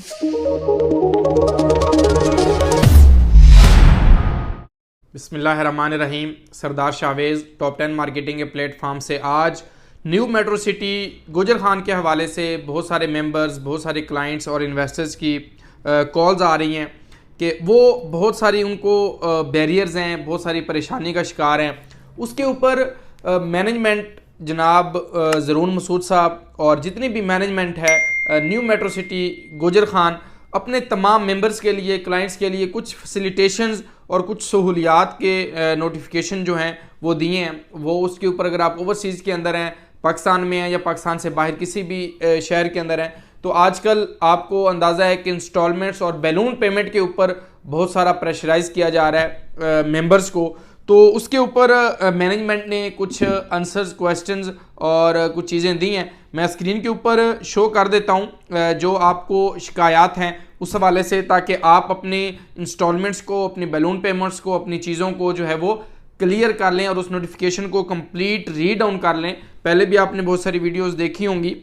बिस्मिल्लाहिर्रहमानिर्रहीम। सरदार Shahvez top 10 marketing के platform से आज न्यू मेट्रो सिटी गुजर खान के हवाले से बहुत सारे मेंबर्स, बहुत सारे क्लाइंट्स और इन्वेस्टर्स की कॉल्स आ रही हैं कि वो बहुत सारी उनको बैरियर्स हैं, बहुत सारी परेशानी का शिकार हैं। उसके ऊपर मैनेजमेंट जनाब ज़रून मसूद साहब और जितनी भी मैनेजमेंट है न्यू मेट्रो सिटी गुजर खान अपने तमाम मेंबर्स के लिए, क्लाइंट्स के लिए कुछ फैसिलिटेशंस और कुछ सहूलियात के नोटिफिकेशन जो हैं वो दिए हैं। वो उसके ऊपर अगर आप ओवरसीज़ के अंदर हैं, पाकिस्तान में हैं या पाकिस्तान से बाहर किसी भी शहर के अंदर हैं, तो आजकल आपको अंदाज़ा है कि इंस्टॉलमेंट्स और बैलून पेमेंट के ऊपर बहुत सारा प्रेशराइज़ किया जा रहा है मेंबर्स को। तो उसके ऊपर मैनेजमेंट ने कुछ आंसर्स, क्वेश्चंस और कुछ चीज़ें दी हैं। मैं स्क्रीन के ऊपर शो कर देता हूं जो आपको शिकायत हैं उस हवाले से, ताकि आप अपने इंस्टॉलमेंट्स को, अपनी बैलून पेमेंट्स को, अपनी चीज़ों को जो है वो क्लियर कर लें और उस नोटिफिकेशन को कंप्लीट रीड डाउन कर लें। पहले भी आपने बहुत सारी वीडियोस देखी होंगी।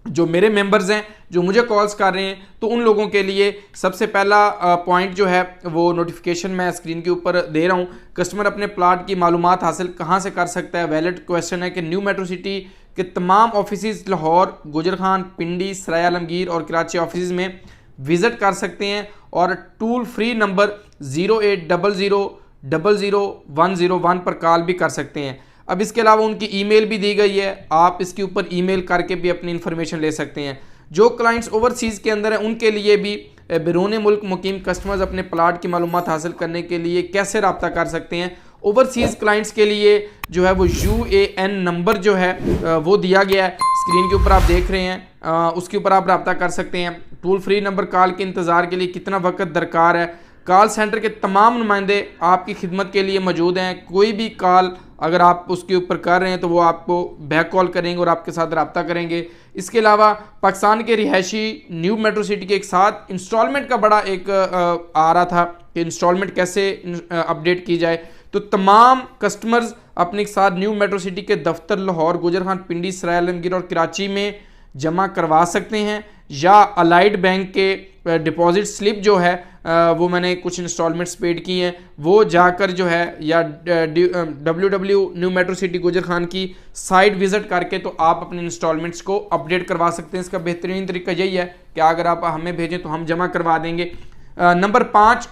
जो मेरे मेंबर्स हैं जो मुझे कॉल्स कर रहे हैं, तो उन लोगों के लिए सबसे पहला पॉइंट जो है वो नोटिफिकेशन मैं स्क्रीन के ऊपर दे रहा हूँ। कस्टमर अपने प्लाट की मालूमात हासिल कहाँ से कर सकता है? वैलिड क्वेश्चन है कि न्यू मेट्रो सिटी के तमाम ऑफिस लाहौर, गुजर खान, पिंडी, सराय आलमगीर और कराची ऑफिस में विज़िट कर सकते हैं और टोल फ्री नंबर 0800000101 पर कॉल भी कर सकते हैं। अब इसके अलावा उनकी ईमेल भी दी गई है, आप इसके ऊपर ईमेल करके भी अपनी इन्फॉर्मेशन ले सकते हैं। जो क्लाइंट्स ओवरसीज़ के अंदर हैं उनके लिए भी बैरून मुल्क मुकीम कस्टमर्स अपने प्लाट की मालूमात हासिल करने के लिए कैसे रब्ता कर सकते हैं। ओवरसीज़ क्लाइंट्स के लिए जो है वो UAN नंबर जो है वो दिया गया है, स्क्रीन के ऊपर आप देख रहे हैं। उसके ऊपर आप रब्ता कर सकते हैं। टोल फ्री नंबर कॉल के इंतज़ार के लिए कितना वक्त दरकार है? कॉल सेंटर के तमाम नुमाइंदे आपकी खिदमत के लिए मौजूद हैं। कोई भी कॉल अगर आप उसके ऊपर कर रहे हैं तो वो आपको बैक कॉल करेंगे और आपके साथ रब्ता करेंगे। इसके अलावा पाकिस्तान के रिहायशी न्यू मेट्रो सिटी के एक साथ इंस्टॉलमेंट का बड़ा एक आ रहा था कि इंस्टॉलमेंट कैसे अपडेट की जाए। तो तमाम कस्टमर्स अपने साथ न्यू मेट्रो सिटी के दफ्तर लाहौर, गुजर खान, पिंडी, सराय आलमगीर और कराची में जमा करवा सकते हैं, या अलाइड बैंक के डिपॉजिट स्लिप जो है वो मैंने कुछ इंस्टॉलमेंट्स पेड की हैं, वो जाकर जो है या www न्यू मेट्रो सिटी गुजर खान की साइट विज़िट करके तो आप अपने इंस्टॉलमेंट्स को अपडेट करवा सकते हैं। इसका बेहतरीन तरीका यही है कि अगर आप हमें भेजें तो हम जमा करवा देंगे। नंबर 5,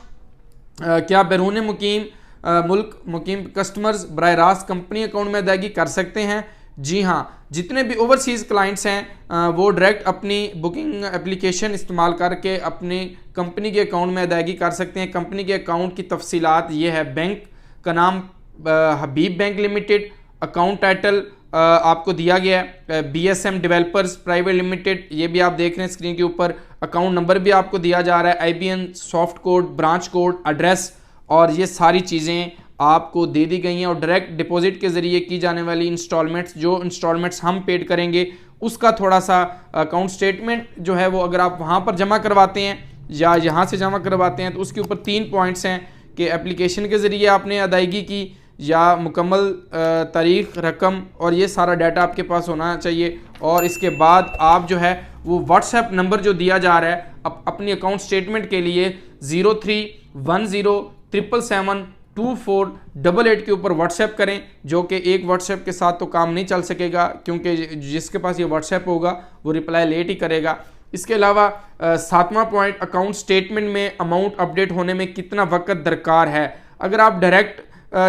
क्या बैरून मुल्क मुकीम कस्टमर्स बराह रास्त कंपनी अकाउंट में अदायगी कर सकते हैं? जी हाँ, जितने भी ओवरसीज़ क्लाइंट्स हैं वो डायरेक्ट अपनी बुकिंग एप्लीकेशन इस्तेमाल करके अपनी कंपनी के अकाउंट में अदायगी कर सकते हैं। कंपनी के अकाउंट की तफसीलात ये है। बैंक का नाम हबीब बैंक लिमिटेड, अकाउंट टाइटल आपको दिया गया है BSM डेवलपर्स प्राइवेट लिमिटेड, ये भी आप देख रहे हैं स्क्रीन के ऊपर। अकाउंट नंबर भी आपको दिया जा रहा है, IBN, soft code, branch code, address, और ये सारी चीज़ें आपको दे दी गई हैं। और डायरेक्ट डिपॉजिट के ज़रिए की जाने वाली इंस्टॉलमेंट्स, जो इंस्टॉलमेंट्स हम पेड करेंगे उसका थोड़ा सा अकाउंट स्टेटमेंट जो है वो अगर आप वहाँ पर जमा करवाते हैं या यहाँ से जमा करवाते हैं तो उसके ऊपर 3 पॉइंट्स हैं कि एप्लीकेशन के ज़रिए आपने अदायगी की या मुकम्मल तारीख, रकम और ये सारा डाटा आपके पास होना चाहिए। और इसके बाद आप जो है वो व्हाट्सएप नंबर जो दिया जा रहा है अपनी अकाउंट स्टेटमेंट के लिए 0310777248 के ऊपर व्हाट्सएप करें, जो कि एक व्हाट्सएप के साथ तो काम नहीं चल सकेगा क्योंकि जिसके पास ये व्हाट्सएप होगा वो रिप्लाई लेट ही करेगा। इसके अलावा 7वां पॉइंट, अकाउंट स्टेटमेंट में अमाउंट अपडेट होने में कितना वक्त दरकार है? अगर आप डायरेक्ट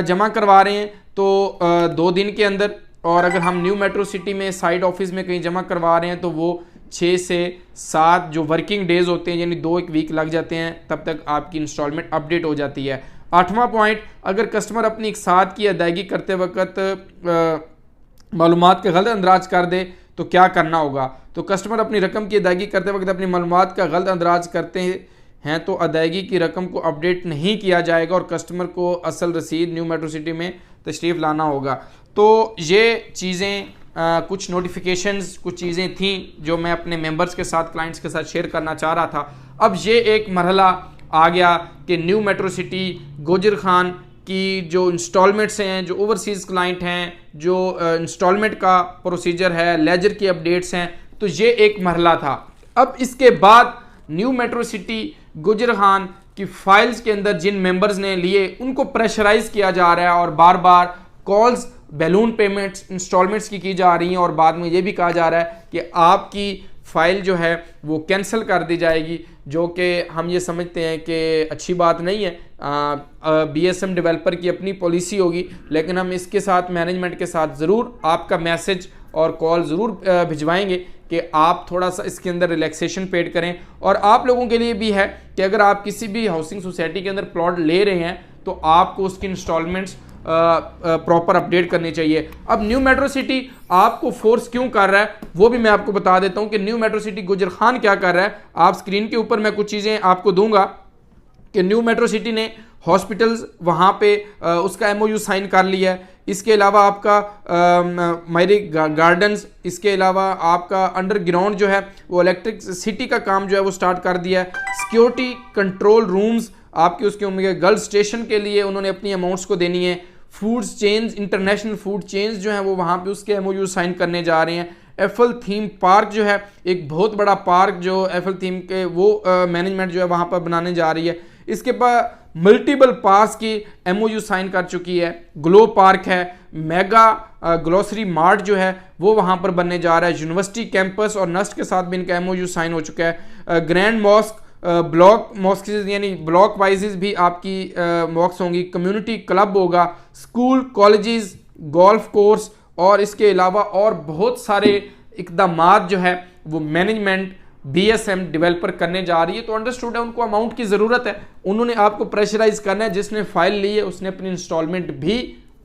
जमा करवा रहे हैं तो 2 दिन के अंदर, और अगर हम न्यू मेट्रो सिटी में साइड ऑफिस में कहीं जमा करवा रहे हैं तो वो 6 से 7 जो वर्किंग डेज होते हैं, यानी 2 वीक लग जाते हैं, तब तक आपकी इंस्टॉलमेंट अपडेट हो जाती है। 8वां पॉइंट, अगर कस्टमर अपनी एक साथ की अदायगी करते वक्त मालूमात का गलत अंदाज कर दे तो क्या करना होगा? तो कस्टमर अपनी रकम की अदायगी करते वक्त अपनी मालूमात का गलत अंदाज करते हैं तो अदायगी की रकम को अपडेट नहीं किया जाएगा और कस्टमर को असल रसीद न्यू मेट्रो सिटी में तशरीफ़ लाना होगा। तो ये चीज़ें कुछ नोटिफिकेशंस, कुछ चीज़ें थी जो मैं अपने मेंबर्स के साथ, क्लाइंट्स के साथ शेयर करना चाह रहा था। अब ये एक मरहला आ गया कि न्यू मेट्रो सिटी गुजर खान की जो इंस्टॉलमेंट्स हैं, जो ओवरसीज़ क्लाइंट हैं, जो इंस्टॉलमेंट का प्रोसीजर है, लेजर की अपडेट्स हैं, तो ये एक मरहला था। अब इसके बाद न्यू मेट्रो सिटी गुजरखान की फाइल्स के अंदर जिन मेंबर्स ने लिए उनको प्रेशराइज किया जा रहा है और बार बार कॉल्स बैलून पेमेंट्स इंस्टॉलमेंट्स की जा रही हैं और बाद में ये भी कहा जा रहा है कि आपकी फ़ाइल जो है वो कैंसिल कर दी जाएगी, जो कि हम ये समझते हैं कि अच्छी बात नहीं है। BSM डेवलपर की अपनी पॉलिसी होगी, लेकिन हम इसके साथ मैनेजमेंट के साथ ज़रूर आपका मैसेज और कॉल ज़रूर भिजवाएंगे कि आप थोड़ा सा इसके अंदर रिलैक्सेशन पेड करें। और आप लोगों के लिए भी है कि अगर आप किसी भी हाउसिंग सोसाइटी के अंदर प्लॉट ले रहे हैं तो आपको उसकी इंस्टॉलमेंट्स प्रॉपर अपडेट करनी चाहिए। अब न्यू मेट्रो सिटी आपको फोर्स क्यों कर रहा है वो भी मैं आपको बता देता हूं कि न्यू मेट्रो सिटी गुजरखान क्या कर रहा है। आप स्क्रीन के ऊपर मैं कुछ चीज़ें आपको दूंगा कि न्यू मेट्रो सिटी ने हॉस्पिटल्स वहां पे उसका MOU साइन कर लिया है। इसके अलावा आपका मायरी गार्डन्स, इसके अलावा आपका अंडरग्राउंड जो है वो इलेक्ट्रिक सिटी का काम जो है वो स्टार्ट कर दिया है। सिक्योरिटी कंट्रोल रूम्स आपके उसके होंगे। गर्ल्स स्टेशन के लिए उन्होंने अपनी अमाउंट्स को देनी है। Food chains, international food chains जो है वो वहाँ पे उसके MOU साइन करने जा रहे हैं। एफएल थीम पार्क जो है एक बहुत बड़ा पार्क जो एफएल थीम के वो मैनेजमेंट जो है वहाँ पर बनाने जा रही है। इसके बाद मल्टीपल पार्क्स की MOU साइन कर चुकी है। ग्लो पार्क है, मेगा ग्लोसरी मार्ट जो है वो वहाँ पर बनने जा रहा है। यूनिवर्सिटी कैंपस और नस्ट के साथ भी इनका MOU साइन हो चुका है। ग्रैंड मॉस्क, ब्लॉक मॉस्क यानी ब्लॉक वाइजेस भी आपकी मॉस्क होंगी। कम्युनिटी क्लब होगा, स्कूल कॉलेजेस, गोल्फ कोर्स और इसके अलावा और बहुत सारे इकदामात जो है वो मैनेजमेंट BSM डेवलपर करने जा रही है। तो अंडरस्टूड है, उनको अमाउंट की ज़रूरत है, उन्होंने आपको प्रेशराइज करना है। जिसने फाइल ली है उसने अपनी इंस्टॉलमेंट भी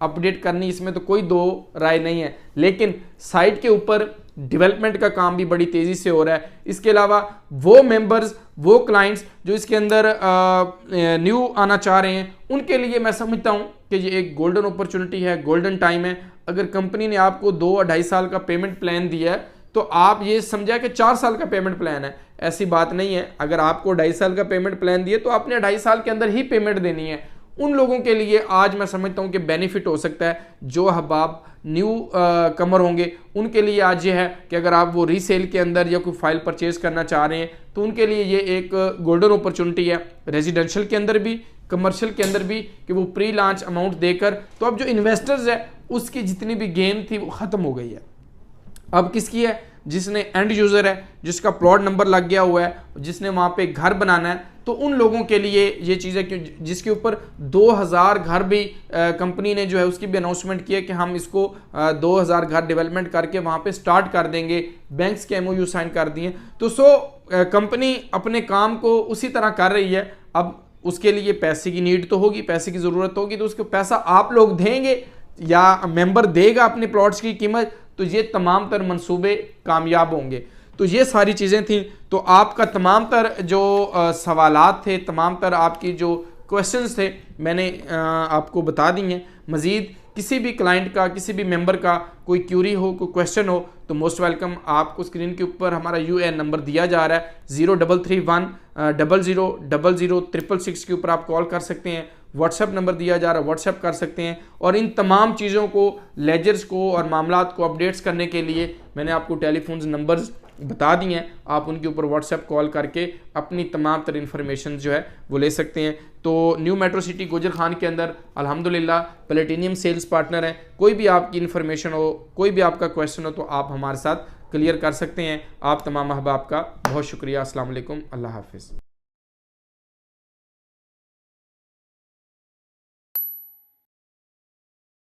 अपडेट करनी, इसमें तो कोई दो राय नहीं है। लेकिन साइट के ऊपर डेवलपमेंट का काम भी बड़ी तेज़ी से हो रहा है। इसके अलावा वो मेंबर्स, वो क्लाइंट्स जो इसके अंदर न्यू आना चाह रहे हैं उनके लिए मैं समझता हूँ कि ये एक गोल्डन अपॉर्चुनिटी है, गोल्डन टाइम है। अगर कंपनी ने आपको 2-2.5 साल का पेमेंट प्लान दिया है तो आप ये समझा कि 4 साल का पेमेंट प्लान है, ऐसी बात नहीं है। अगर आपको 2.5 साल का पेमेंट प्लान दिए तो आपने 2.5 साल के अंदर ही पेमेंट देनी है। उन लोगों के लिए आज मैं समझता हूं कि बेनिफिट हो सकता है। जो अहबाब न्यू कमर होंगे उनके लिए आज ये है कि अगर आप वो रीसेल के अंदर या कोई फाइल परचेज करना चाह रहे हैं तो उनके लिए ये एक गोल्डन अपॉर्चुनिटी है, रेजिडेंशियल के अंदर भी, कमर्शियल के अंदर भी, कि वो प्री लॉन्च अमाउंट देकर। तो अब जो इन्वेस्टर्स है उसकी जितनी भी गेम थी वो ख़त्म हो गई है। अब किसकी है? जिसने एंड यूज़र है, जिसका प्लॉट नंबर लग गया हुआ है, जिसने वहाँ पे घर बनाना है, तो उन लोगों के लिए ये चीज़ है कि जिसके ऊपर 2000 घर भी कंपनी ने जो है उसकी भी अनाउंसमेंट की है कि हम इसको 2000 घर डेवलपमेंट करके वहाँ पे स्टार्ट कर देंगे। बैंक्स के MOU साइन कर दिए। तो कंपनी अपने काम को उसी तरह कर रही है। अब उसके लिए पैसे की नीड तो होगी, पैसे की ज़रूरत होगी, तो उसको पैसा आप लोग देंगे या मेंबर देगा अपने प्लॉट्स की कीमत, तो ये तमाम तर मंसूबे कामयाब होंगे। तो ये सारी चीज़ें थी। तो आपका तमाम तर जो सवालात थे, तमाम तर आपकी जो क्वेश्चंस थे, मैंने आपको बता दी हैं। मज़ीद किसी भी क्लाइंट का, किसी भी मेंबर का कोई क्यूरी हो, कोई क्वेश्चन हो, तो मोस्ट वेलकम। आपको स्क्रीन के ऊपर हमारा UN नंबर दिया जा रहा है 0331 0000 666 के ऊपर आप कॉल कर सकते हैं। व्हाट्सएप नंबर दिया जा रहा है, व्हाट्सएप कर सकते हैं। और इन तमाम चीज़ों को, लेजर्स को और मामलात को अपडेट्स करने के लिए मैंने आपको टेलीफोन्स नंबर्स बता दिए हैं। आप उनके ऊपर व्हाट्सएप कॉल करके अपनी तमाम तर इन्फॉर्मेशन जो है वो ले सकते हैं। तो न्यू मेट्रो सिटी गुजरखान के अंदर अल्हम्दुलिल्लाह प्लेटिनियम सेल्स पार्टनर है। कोई भी आपकी इन्फॉर्मेशन हो, कोई भी आपका क्वेश्चन हो, तो आप हमारे साथ क्लियर कर सकते हैं। आप तमाम अहबाब का बहुत शुक्रिया। अस्सलाम वालेकुम, अल्लाह हाफिज़।